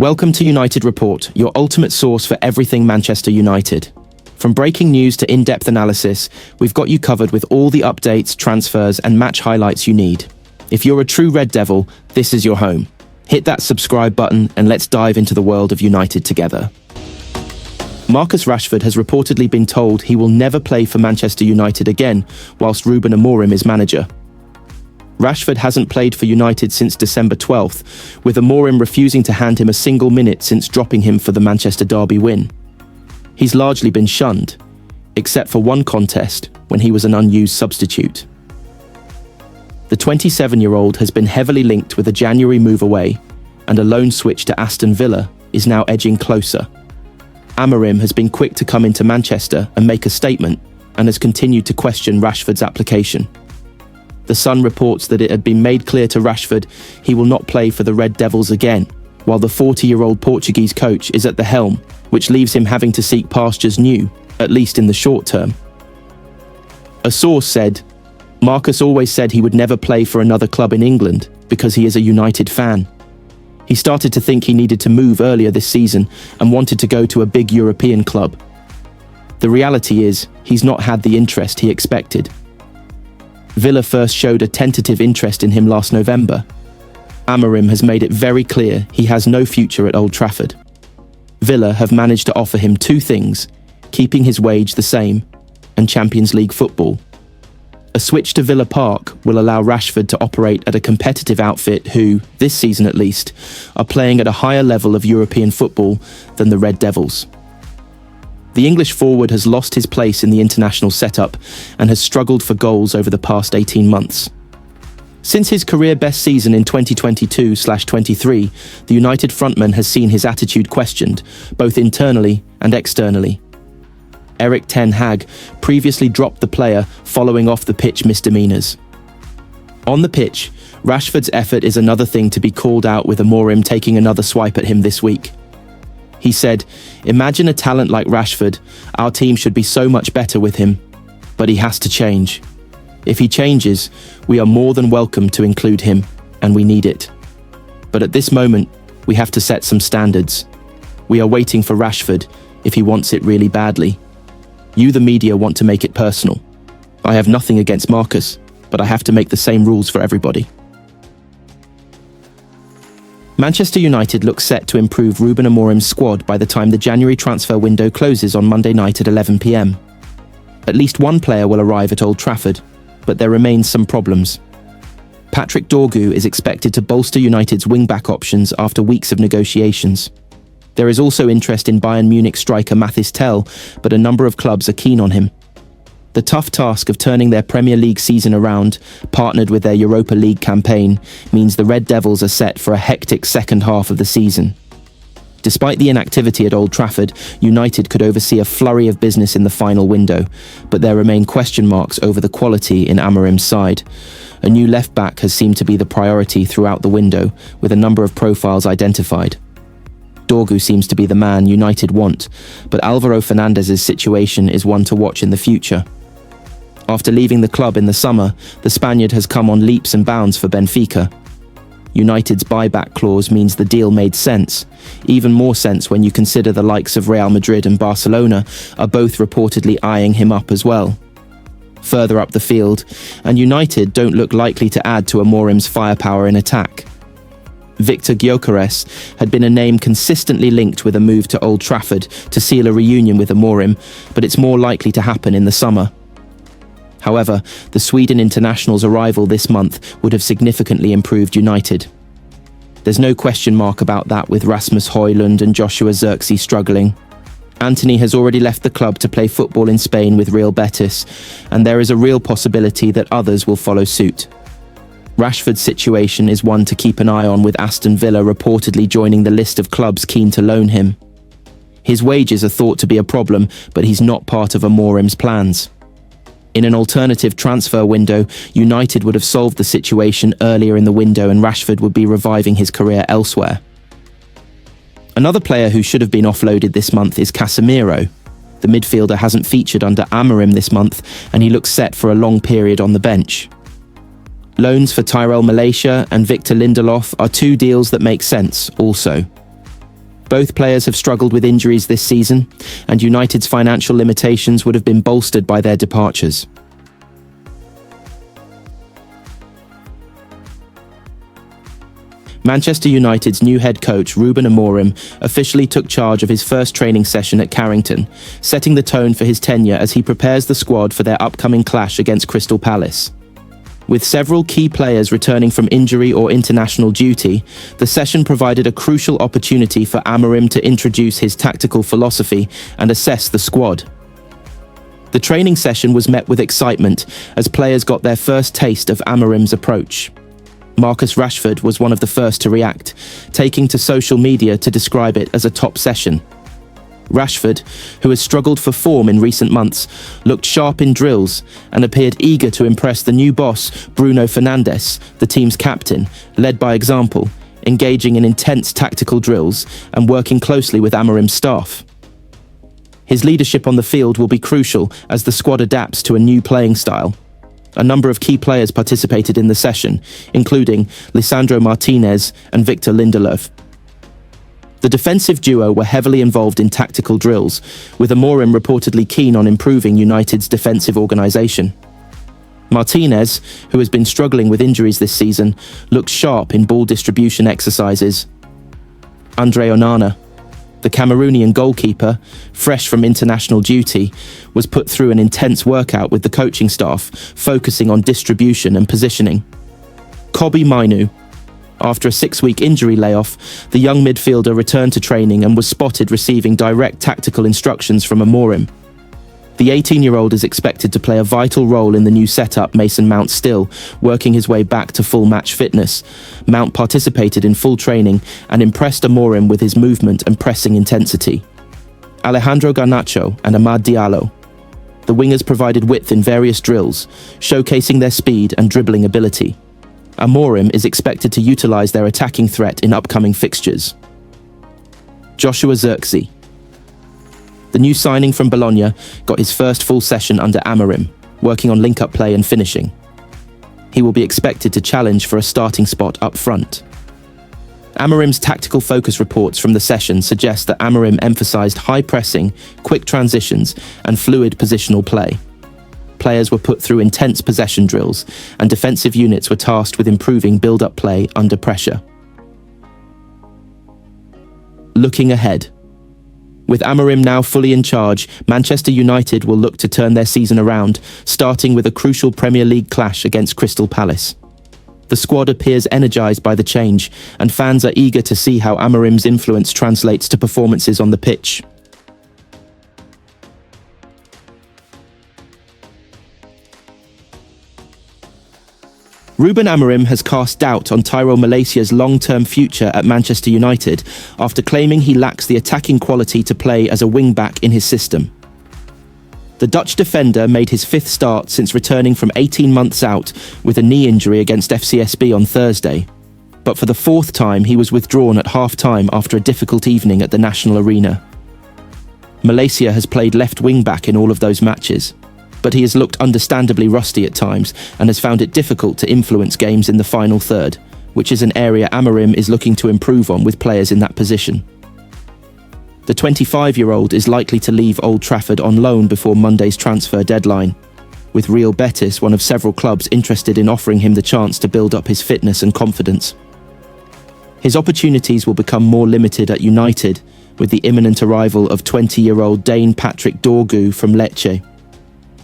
Welcome to United Report, your ultimate source for everything Manchester United. From breaking news to in-depth analysis, we've got you covered with all the updates, transfers, and match highlights you need. If you're a true Red Devil, this is your home. Hit that subscribe button and let's dive into the world of United together. Marcus Rashford has reportedly been told he will never play for Manchester United again, whilst Ruben Amorim is manager. Rashford hasn't played for United since December 12th, with Amorim refusing to hand him a single minute since dropping him for the Manchester derby win. He's largely been shunned, except for one contest when he was an unused substitute. The 27-year-old has been heavily linked with a January move away, and a loan switch to Aston Villa is now edging closer. Amorim has been quick to come into Manchester and make a statement, and has continued to question Rashford's application. The Sun reports that it had been made clear to Rashford he will not play for the Red Devils again, while the 40-year-old Portuguese coach is at the helm, which leaves him having to seek pastures new, at least in the short term. A source said, "Marcus always said he would never play for another club in England because he is a United fan. He started to think he needed to move earlier this season and wanted to go to a big European club. The reality is, he's not had the interest he expected. Villa first showed a tentative interest in him last November. Amorim has made it very clear he has no future at Old Trafford. Villa have managed to offer him two things, keeping his wage the same and Champions League football. A switch to Villa Park will allow Rashford to operate at a competitive outfit who, this season at least, are playing at a higher level of European football than the Red Devils." The English forward has lost his place in the international setup and has struggled for goals over the past 18 months. Since his career best season in 2022/23, the United frontman has seen his attitude questioned, both internally and externally. Erik Ten Hag previously dropped the player following off the pitch misdemeanours. On the pitch, Rashford's effort is another thing to be called out, with Amorim taking another swipe at him this week. He said, "Imagine a talent like Rashford, our team should be so much better with him, but he has to change. If he changes, we are more than welcome to include him, and we need it. But at this moment, we have to set some standards. We are waiting for Rashford if he wants it really badly. You, the media, want to make it personal. I have nothing against Marcus, but I have to make the same rules for everybody." Manchester United looks set to improve Ruben Amorim's squad by the time the January transfer window closes on Monday night at 11 p.m. At least one player will arrive at Old Trafford, but there remains some problems. Patrick Dorgu is expected to bolster United's wing-back options after weeks of negotiations. There is also interest in Bayern Munich striker Mathys Tel, but a number of clubs are keen on him. The tough task of turning their Premier League season around, partnered with their Europa League campaign, means the Red Devils are set for a hectic second half of the season. Despite the inactivity at Old Trafford, United could oversee a flurry of business in the final window, but there remain question marks over the quality in Amorim's side. A new left-back has seemed to be the priority throughout the window, with a number of profiles identified. Dorgu seems to be the man United want, but Alvaro Fernandes' situation is one to watch in the future. After leaving the club in the summer, the Spaniard has come on leaps and bounds for Benfica. United's buyback clause means the deal made sense, even more sense when you consider the likes of Real Madrid and Barcelona are both reportedly eyeing him up as well. Further up the field, and United don't look likely to add to Amorim's firepower in attack. Victor Gyökeres had been a name consistently linked with a move to Old Trafford to seal a reunion with Amorim, but it's more likely to happen in the summer. However, the Sweden international's arrival this month would have significantly improved United. There's no question mark about that, with Rasmus Højlund and Joshua Zirkzee struggling. Antony has already left the club to play football in Spain with Real Betis, and there is a real possibility that others will follow suit. Rashford's situation is one to keep an eye on, with Aston Villa reportedly joining the list of clubs keen to loan him. His wages are thought to be a problem, but he's not part of Amorim's plans. In an alternative transfer window, United would have solved the situation earlier in the window and Rashford would be reviving his career elsewhere. Another player who should have been offloaded this month is Casemiro. The midfielder hasn't featured under Amorim this month and he looks set for a long period on the bench. Loans for Tyrell Malacia and Victor Lindelof are two deals that make sense also. Both players have struggled with injuries this season, and United's financial limitations would have been bolstered by their departures. Manchester United's new head coach, Ruben Amorim, officially took charge of his first training session at Carrington, setting the tone for his tenure as he prepares the squad for their upcoming clash against Crystal Palace. With several key players returning from injury or international duty, the session provided a crucial opportunity for Amorim to introduce his tactical philosophy and assess the squad. The training session was met with excitement as players got their first taste of Amorim's approach. Marcus Rashford was one of the first to react, taking to social media to describe it as a top session. Rashford, who has struggled for form in recent months, looked sharp in drills and appeared eager to impress the new boss, Bruno Fernandes, the team's captain, led by example, engaging in intense tactical drills and working closely with Amorim's staff. His leadership on the field will be crucial as the squad adapts to a new playing style. A number of key players participated in the session, including Lisandro Martinez and Victor Lindelof. The defensive duo were heavily involved in tactical drills, with Amorim reportedly keen on improving United's defensive organisation. Martinez, who has been struggling with injuries this season, looked sharp in ball distribution exercises. Andre Onana, the Cameroonian goalkeeper, fresh from international duty, was put through an intense workout with the coaching staff, focusing on distribution and positioning. Kobbie Mainoo. After a 6-week injury layoff, the young midfielder returned to training and was spotted receiving direct tactical instructions from Amorim. The 18-year-old is expected to play a vital role in the new setup. Mason Mount still working his way back to full match fitness. Mount participated in full training and impressed Amorim with his movement and pressing intensity. Alejandro Garnacho and Amad Diallo. The wingers provided width in various drills, showcasing their speed and dribbling ability. Amorim is expected to utilise their attacking threat in upcoming fixtures. Joshua Zirkzee. The new signing from Bologna got his first full session under Amorim, working on link-up play and finishing. He will be expected to challenge for a starting spot up front. Amorim's tactical focus reports from the session suggest that Amorim emphasised high pressing, quick transitions and fluid positional play. Players were put through intense possession drills, and defensive units were tasked with improving build-up play under pressure. Looking ahead. With Amorim now fully in charge, Manchester United will look to turn their season around, starting with a crucial Premier League clash against Crystal Palace. The squad appears energised by the change, and fans are eager to see how Amorim's influence translates to performances on the pitch. Ruben Amorim has cast doubt on Tyrell Malacia's long-term future at Manchester United after claiming he lacks the attacking quality to play as a wing-back in his system. The Dutch defender made his 5th start since returning from 18 months out with a knee injury against FCSB on Thursday. But for the 4th time, he was withdrawn at half-time after a difficult evening at the National Arena. Malacia has played left wing-back in all of those matches, but he has looked understandably rusty at times and has found it difficult to influence games in the final third, which is an area Amorim is looking to improve on with players in that position. The 25-year-old is likely to leave Old Trafford on loan before Monday's transfer deadline, with Real Betis one of several clubs interested in offering him the chance to build up his fitness and confidence. His opportunities will become more limited at United, with the imminent arrival of 20-year-old Dane Patrick Dorgu from Lecce.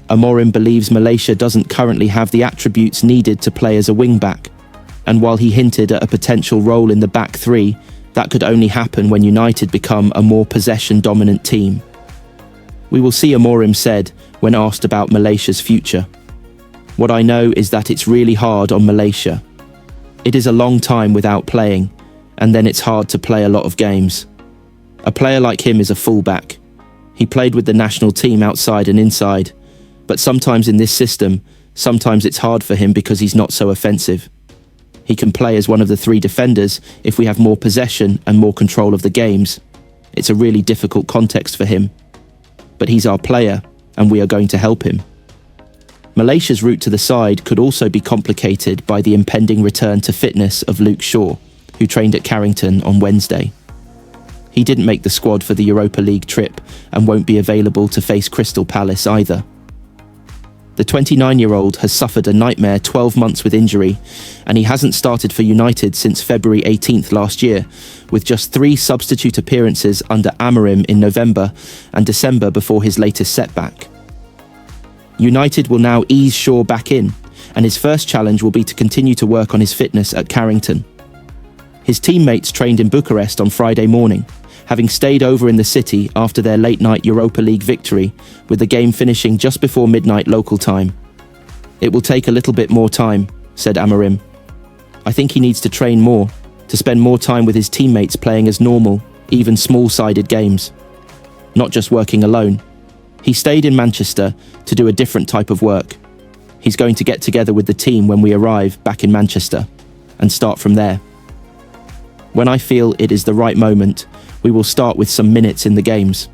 Amorim believes Malacia doesn't currently have the attributes needed to play as a wing-back, and while he hinted at a potential role in the back three, that could only happen when United become a more possession-dominant team. We will see, Amorim said when asked about Malacia's future. What I know is that it's really hard on Malacia. It is a long time without playing, and then it's hard to play a lot of games. A player like him is a full-back. He played with the national team outside and inside, but sometimes in this system, sometimes it's hard for him because he's not so offensive. He can play as one of the 3 defenders if we have more possession and more control of the games. It's a really difficult context for him. But he's our player, and we are going to help him. Malacia's route to the side could also be complicated by the impending return to fitness of Luke Shaw, who trained at Carrington on Wednesday. He didn't make the squad for the Europa League trip and won't be available to face Crystal Palace either. The 29-year-old has suffered a nightmare 12 months with injury, and he hasn't started for United since February 18th last year, with just 3 substitute appearances under Amorim in November and December before his latest setback. United will now ease Shaw back in, and his first challenge will be to continue to work on his fitness at Carrington. His teammates trained in Bucharest on Friday morning, having stayed over in the city after their late-night Europa League victory, with the game finishing just before midnight local time. "It will take a little bit more time," said Amorim. "I think he needs to train more, to spend more time with his teammates playing as normal, even small-sided games. Not just working alone. He stayed in Manchester to do a different type of work. He's going to get together with the team when we arrive back in Manchester and start from there. When I feel it is the right moment, we will start with some minutes in the games."